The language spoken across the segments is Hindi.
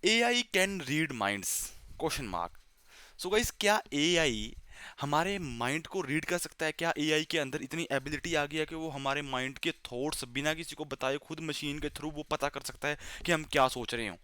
AI can read minds, question mark. So guys, क्या एआई हमारे माइंड को रीड कर सकता है? क्या एआई के अंदर इतनी एबिलिटी आ गई है कि वो हमारे माइंड के थॉट्स बिना किसी को बताए खुद मशीन के थ्रू वो पता कर सकता है कि हम क्या सोच रहे हो?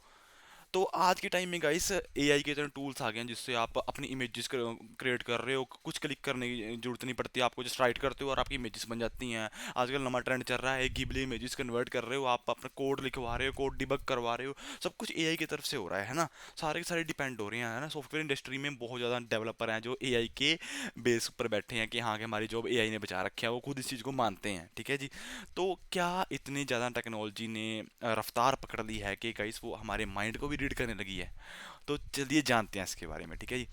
तो आज के टाइम में गाइस एआई के इतने टूल्स आ गए हैं जिससे आप अपनी इमेजेस क्रिएट कर रहे हो, कुछ क्लिक करने की जरूरत नहीं पड़ती, आपको जस्ट राइट करते हो और आपकी इमेजेस बन जाती हैं। आजकल नवा ट्रेंड चल रहा है, गिबली इमेजेस कन्वर्ट कर रहे हो, आप अपना कोड लिखवा रहे हो, कोड डिबग करवा रहे हो, सब कुछ एआई की तरफ से हो रहा है ना। सारे के सारे डिपेंड हो रहे हैं, है ना। सॉफ्टवेयर इंडस्ट्री में बहुत ज़्यादा डेवलपर हैं जो एआई के बेस पर बैठे हैं कि हाँ कि हमारी जॉब एआई ने बचा रखी है, वो खुद इस चीज़ को मानते हैं, ठीक है जी। तो क्या इतनी ज़्यादा टेक्नोलॉजी ने रफ्तार पकड़ ली है कि गाइस वो हमारे माइंड को भी रीड करने लगी है? तो चलिए जानते हैं इसके बारे में, ठीक है जी।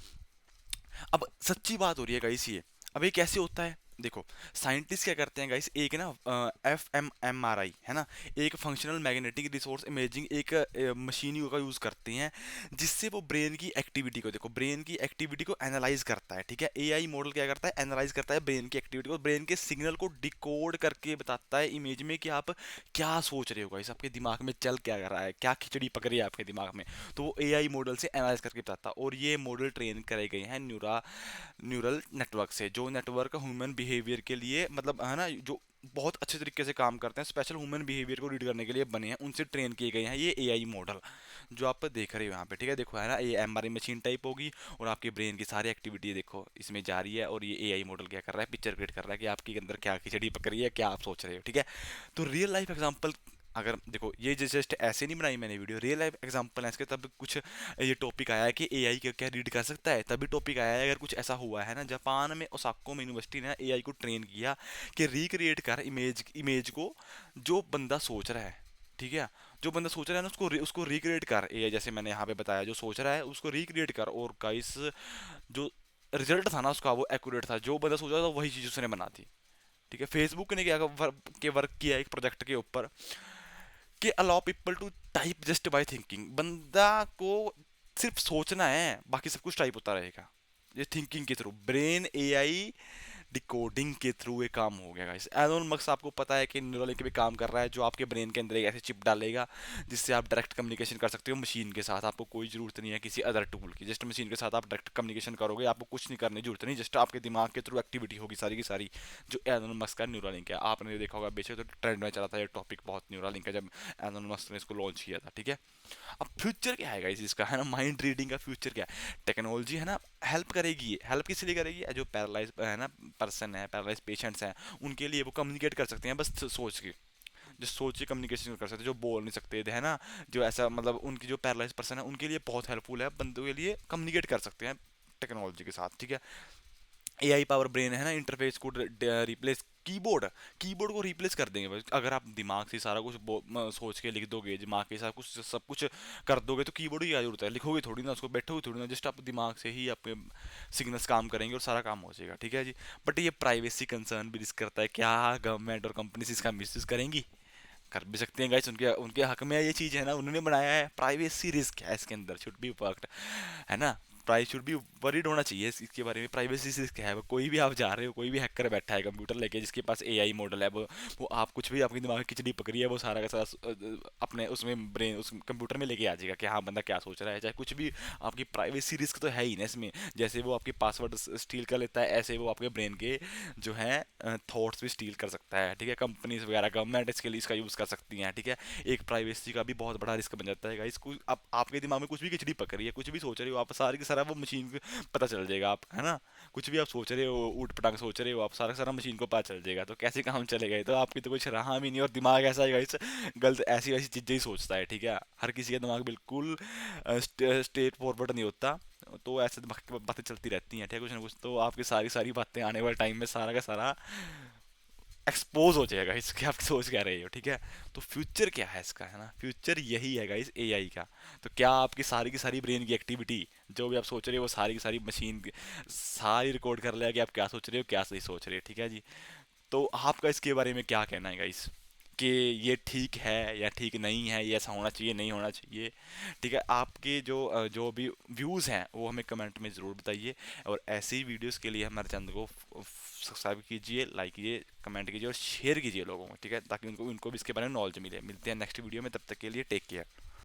अब सच्ची बात हो रही है गाइस ये। अब ये कैसे होता है? देखो, साइंटिस्ट क्या करते हैं गाइस, एक ना एफ एम आर आई है ना, एक फंक्शनल मैग्नेटिक रिसोर्स इमेजिंग एक मशीन का यूज़ करते हैं, जिससे वो ब्रेन की एक्टिविटी को, देखो ब्रेन की एक्टिविटी को एनालाइज करता है, ठीक है। एआई मॉडल क्या करता है, एनालाइज करता है ब्रेन की एक्टिविटी को, ब्रेन के सिग्नल को डिकोड करके बताता है इमेज में कि आप क्या सोच रहे हो गाइस, आपके दिमाग में चल क्या कर रहा है, क्या खिचड़ी पक रही है आपके दिमाग में। तो वो एआई मॉडल से एनालाइज करके बताता है, और ये मॉडल ट्रेन करे गए हैं न्यूरल नेटवर्क से, जो नेटवर्क ह्यूमन बिहेवियर के लिए, मतलब है ना, जो बहुत अच्छे तरीके से काम करते हैं, स्पेशल ह्यूमन बिहेवियर को रीड करने के लिए बने हैं, उनसे ट्रेन किए गए हैं ये एआई मॉडल जो आप देख रहे हो यहाँ पे, ठीक है। देखो है ना, ये एमआरआई मशीन टाइप होगी, और आपके ब्रेन की सारी एक्टिविटी देखो इसमें जा रही है, और ये एआई मॉडल क्या कर रहा है, पिक्चर क्रिएट कर रहा है कि आपके अंदर क्या खिचड़ी पक रही है, क्या आप सोच रहे हो, ठीक है। तो रियल लाइफ एग्जांपल, अगर देखो ये जस्ट ऐसे नहीं बनाई मैंने वीडियो, रियल लाइफ एग्जांपल है इसके, तब कुछ ये टॉपिक आया है कि एआई क्या क्या रीड कर सकता है, तभी टॉपिक आया है। अगर कुछ ऐसा हुआ है ना, जापान में ओसाको में यूनिवर्सिटी ने एआई को ट्रेन किया कि रिक्रिएट कर इमेज इमेज को, जो बंदा सोच रहा है, ठीक है। जो बंदा सोच रहा है ना, उसको रिक्रिएट कर, एआई जैसे मैंने यहाँ पे बताया, जो सोच रहा है उसको रिक्रिएट कर, और गाइस जो रिजल्ट था ना उसका वो एक्यूरेट था, जो बंदा सोच रहा था वही चीज़ उसने बना दी, ठीक है। फेसबुक ने क्या वर्क किया एक प्रोजेक्ट के ऊपर कि allow people to type just by thinking, बंदा को सिर्फ सोचना है, बाकी सब कुछ टाइप होता रहेगा, ये थिंकिंग के थ्रू ब्रेन एआई डिकोडिंग के थ्रू ये काम हो गया गाइस। एलोन मस्क आपको पता है कि न्यूरलिंक पे काम कर रहा है, जो आपके ब्रेन के अंदर एक ऐसी चिप डालेगा जिससे आप डायरेक्ट कम्युनिकेशन कर सकते हो मशीन के साथ, आपको कोई ज़रूरत नहीं है किसी अदर टूल की, जस्ट मशीन के साथ आप डायरेक्ट कम्युनिकेशन करोगे, आपको कुछ नहीं करने की जरूरत नहीं, जस्ट आपके दिमाग के थ्रू एक्टिविटी होगी सारी की सारी। जो एलोन मस्क का न्यूरलिंक है, आपने देखा होगा बेशक, तो ट्रेंड में चला था ये टॉपिक बहुत, न्यूरलिंक है, जब एलोन मस्क ने इसको लॉन्च किया था, ठीक है। अब फ्यूचर क्या है गाइस इसका, है ना, माइंड रीडिंग का फ्यूचर क्या है? टेक्नोलॉजी है ना, हेल्प करेगी, हेल्प किस लिए करेगी, जो पैरालाइज है ना पर्सन है, पैरालाइज पेशेंट्स हैं, उनके लिए वो कम्युनिकेट कर सकते हैं बस सोच के, जो सोच के कम्युनिकेशन कर सकते हैं, जो बोल नहीं सकते थे, है ना, जो ऐसा मतलब उनकी जो पैरालाइज पर्सन है उनके लिए बहुत हेल्पफुल है, बंदों के लिए कम्युनिकेट कर सकते हैं टेक्नोलॉजी के साथ, ठीक है। एआई पावर ब्रेन है ना, इंटरफेस को रिप्लेस, कीबोर्ड को रिप्लेस कर देंगे बस। अगर आप दिमाग से सारा कुछ सोच के लिख दोगे, दिमाग के साथ कुछ सब कुछ कर दोगे, तो कीबोर्ड की क्या जरूरत है, लिखोगे थोड़ी ना उसको, बैठोगे थोड़ी ना, जस्ट आप दिमाग से ही आपके सिग्नल्स काम करेंगे और सारा काम हो जाएगा, ठीक है जी। बट ये प्राइवेसी कंसर्न भी रिस्क करता है, क्या गवर्नमेंट और कंपनीज इसका मिसयूज करेंगी? कर भी सकते हैं गाइस, उनके उनके हक में ये चीज़ है ना, उन्होंने बनाया है, प्राइवेसी रिस्क है इसके अंदर, शुड बी वर्कड, है ना। प्राइस शुड बी वरीड होना चाहिए इसके बारे में, प्राइवेसी रिस्क है। वो कोई भी आप जा रहे हो, कोई भी हैकर बैठा है कंप्यूटर लेके जिसके पास एआई मॉडल है, वो आप कुछ भी आपके दिमाग में खिचड़ी पकड़ी है, वो सारा का सारा अपने उसमें ब्रेन उस कंप्यूटर में लेके आ जाएगा कि हाँ बंदा क्या सोच रहा है, चाहे कुछ भी। आपकी प्राइवेसी रिस्क तो है ही ना इसमें, जैसे वो आपके पासवर्ड स्टील कर लेता है, ऐसे वो आपके ब्रेन के जो है थॉट्स भी स्टील कर सकता है, ठीक है। कंपनीज वगैरह गवर्नमेंट इसके लिए इसका यूज़ कर सकती हैं, ठीक है। एक प्राइवेसी का भी बहुत बड़ा रिस्क बन जाता है गाइस। कुछ आपके दिमाग में कुछ भी खिचड़ी पक रही है, कुछ भी सोच रहे हो आप, सारी की सारा वो मशीन को पता चल जाएगा, आप है ना, कुछ भी आप सोच रहे हो, ऊट पटांग सोच रहे हो आप, सारा का सारा मशीन को पता चल जाएगा, तो कैसे काम चलेगा? ये तो आपकी तो कुछ रहा भी नहीं, और दिमाग ऐसा है गाइस, गलत ऐसी वैसी चीज़ें ही सोचता है, ठीक है। हर किसी का दिमाग बिल्कुल स्ट्रेट फॉरवर्ड नहीं होता, तो ऐसे दिमाग की बातें चलती रहती हैं, ठीक है, कुछ ना कुछ। तो आपकी सारी सारी बातें आने वाले टाइम में सारा का सारा एक्सपोज हो जाएगा इसके, आप सोच क्या रहे हो, ठीक है। तो फ्यूचर क्या है इसका, है ना, फ्यूचर यही है गाइस एआई का। तो क्या आपकी सारी की सारी ब्रेन की एक्टिविटी जो भी आप सोच रहे हो, वो सारी की सारी मशीन सारी रिकॉर्ड कर लेगा कि आप क्या सोच रहे हो, क्या सही सोच रहे हो, ठीक है जी। तो आपका इसके बारे में क्या कहना है गाइस, कि ये ठीक है या ठीक नहीं है, ये ऐसा होना चाहिए नहीं होना चाहिए, ठीक है। आपके जो भी व्यूज़ हैं वो हमें कमेंट में ज़रूर बताइए, और ऐसे ही वीडियोस के लिए हमारे चैनल को सब्सक्राइब कीजिए, लाइक कीजिए, कमेंट कीजिए और शेयर कीजिए लोगों को, ठीक है, ताकि उनको उनको भी इसके बारे में नॉलेज मिले। मिलते हैं नेक्स्ट वीडियो में, तब तक के लिए टेक केयर।